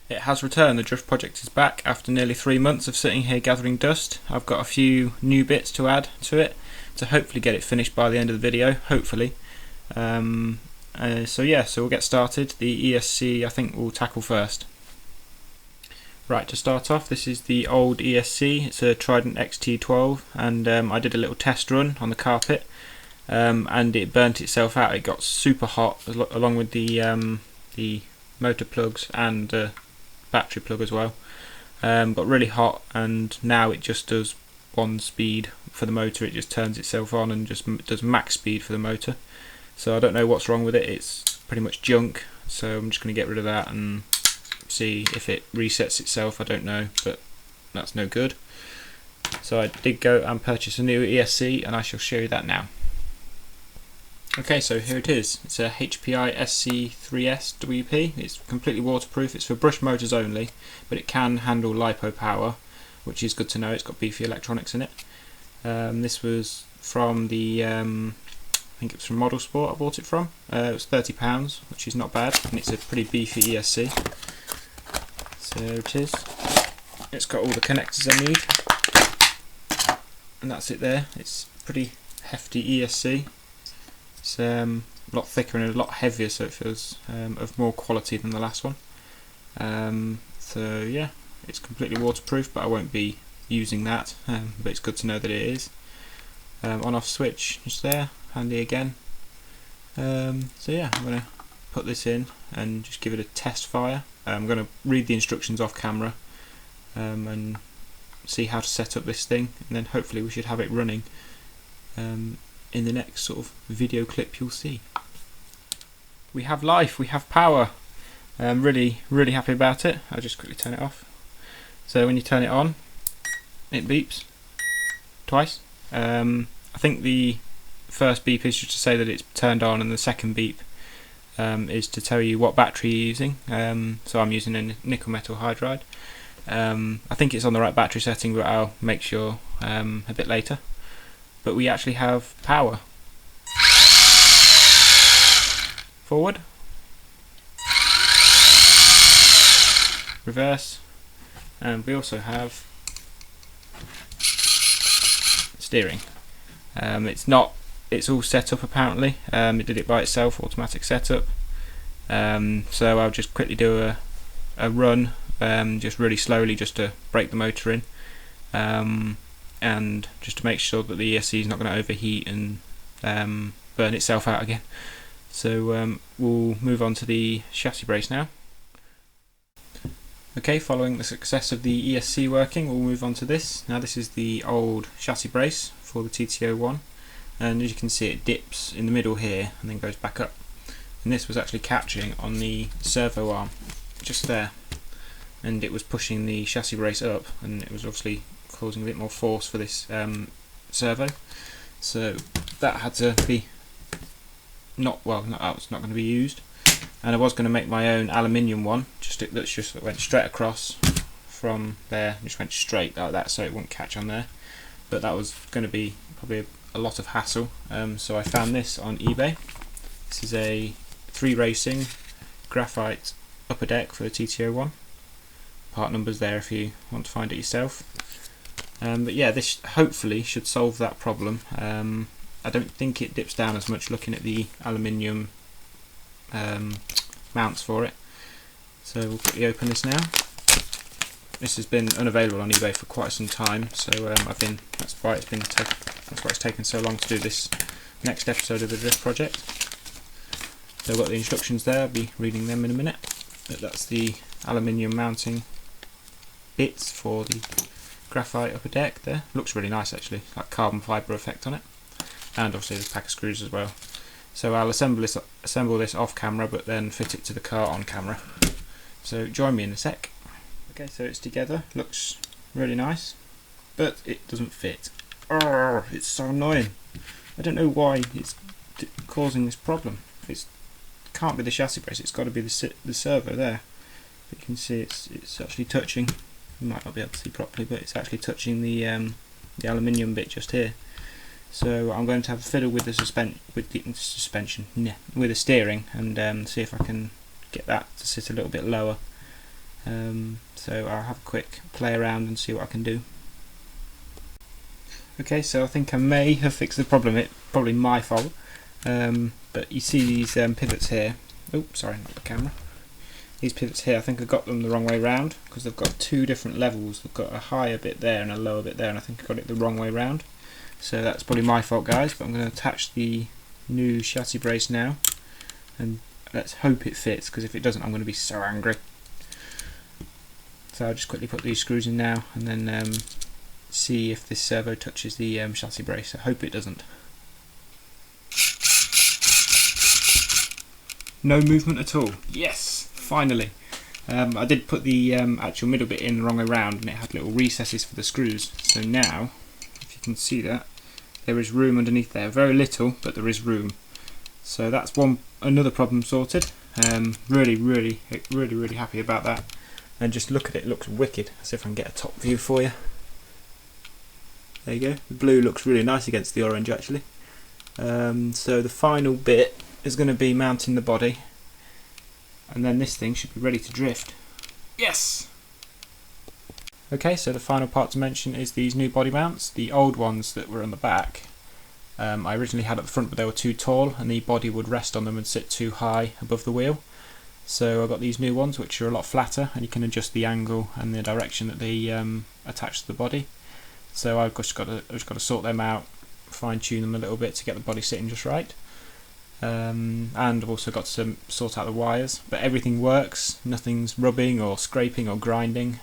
It has returned. The drift project is back after nearly 3 months of sitting here gathering dust. I've got a few new bits to add to it to hopefully get it finished by the end of the video, hopefully. So we'll get started. The ESC I think we'll tackle first. Right, to start off, this is the old ESC. It's a Trident XT12, and I did a little test run on the carpet, and it burnt itself out. It got super hot along with the motor plugs and battery plug as well. Got really hot, and now it just does one speed for the motor. It just turns itself on and just does max speed for the motor. So I don't know what's wrong with it. It's pretty much junk, so I'm just going to get rid of that and see if it resets itself. I don't know, but that's no good. So I did go and purchase a new ESC, and I shall show you that now. Okay, so here it is. It's a HPI SC3S WP. It's completely waterproof. It's for brush motors only, but it can handle LiPo power, which is good to know. It's got beefy electronics in it. This was from the, I think it was from Model Sport I bought it from. It was £30, which is not bad, and it's a pretty beefy ESC. So there it is. It's got all the connectors I need, and that's it there. It's pretty hefty ESC. It's a lot thicker and a lot heavier, so it feels of more quality than the last one. So yeah, it's completely waterproof, but I won't be using that, but it's good to know that it is. On-off switch just there, handy again. So yeah, I'm going to put this in and just give it a test fire. I'm going to read the instructions off camera and see how to set up this thing, and then hopefully we should have it running in the next sort of video clip you'll see. We have life, we have power. I'm really happy about it. I'll just quickly turn it off. So when you turn it on, it beeps twice. I think the first beep is just to say that it's turned on, and the second beep is to tell you what battery you're using. So I'm using a nickel metal hydride. I think it's on the right battery setting, but I'll make sure a bit later. But we actually have power. Forward. Reverse. And we also have steering. It's all set up apparently. It did it by itself, automatic setup. So I'll just quickly do a run, just really slowly, just to break the motor in. And just to make sure that the ESC is not going to overheat and burn itself out again. So we'll move on to the chassis brace now. Okay, following the success of the ESC working, we'll move on to this. Now this is the old chassis brace for the TT01, and as you can see it dips in the middle here and then goes back up. And this was actually catching on the servo arm, just there, and it was pushing the chassis brace up, and it was obviously causing a bit more force for this servo, so that had to be it's not going to be used. And I was going to make my own aluminium one, that just went straight across from there, just went straight like that, so it wouldn't catch on there. But that was going to be probably a lot of hassle. So I found this on eBay. This is a 3 Racing graphite upper deck for the TT01. Part numbers there if you want to find it yourself. But yeah, this hopefully should solve that problem. I don't think it dips down as much looking at the aluminium mounts for it. So we'll quickly open this now. This has been unavailable on eBay for quite some time, so that's why it's taken so long to do this next episode of the drift project. So I've got the instructions there. I'll be reading them in a minute. But that's the aluminium mounting bits for the graphite upper deck there. Looks really nice actually, like carbon fibre effect on it, and obviously there's a pack of screws as well. So I'll assemble this off camera, but then fit it to the car on camera. So join me in a sec. Okay, so it's together, looks really nice, but it doesn't fit. Oh, it's so annoying. I don't know why it's causing this problem. It can't be the chassis brace, it's got to be the servo there. You can see it's actually touching. You might not be able to see properly, but it's actually touching the aluminium bit just here. So I'm going to have a fiddle with the steering, and see if I can get that to sit a little bit lower. So I'll have a quick play around and see what I can do. Okay, so I think I may have fixed the problem. It's probably my fault, but you see these pivots here. Oh, sorry, not the camera. These pivots here, I think I got them the wrong way round, because they've got two different levels. They've got a higher bit there and a lower bit there, and I think I got it the wrong way round. So that's probably my fault, guys, but I'm going to attach the new chassis brace now, and let's hope it fits, because if it doesn't I'm going to be so angry. So I'll just quickly put these screws in now, and then see if this servo touches the chassis brace. I hope it doesn't. No movement at all. Yes, finally. I did put the actual middle bit in the wrong way round, and it had little recesses for the screws. So now, if you can see that, there is room underneath there. Very little, but there is room. So that's another problem sorted. Really happy about that. And just look at it, it looks wicked. Let's see if I can get a top view for you. There you go. The blue looks really nice against the orange, actually. So the final bit is going to be mounting the body, and then this thing should be ready to drift. Yes! Okay, so the final part to mention is these new body mounts. The old ones that were on the back, I originally had at the front, but they were too tall and the body would rest on them and sit too high above the wheel. So I got these new ones which are a lot flatter, and you can adjust the angle and the direction that they attach to the body. So I've just got to sort them out, fine tune them a little bit to get the body sitting just right. And I've also got to sort out the wires, but everything works, nothing's rubbing or scraping or grinding,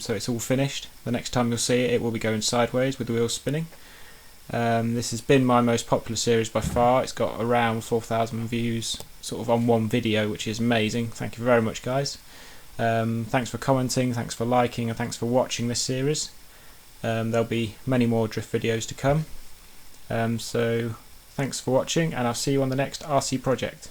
so it's all finished. The next time you'll see it, it will be going sideways with the wheels spinning. This has been my most popular series by far. It's got around 4,000 views sort of on one video, which is amazing. Thank you very much, guys. Thanks for commenting, thanks for liking, and thanks for watching this series. There'll be many more drift videos to come. So thanks for watching, and I'll see you on the next RC project.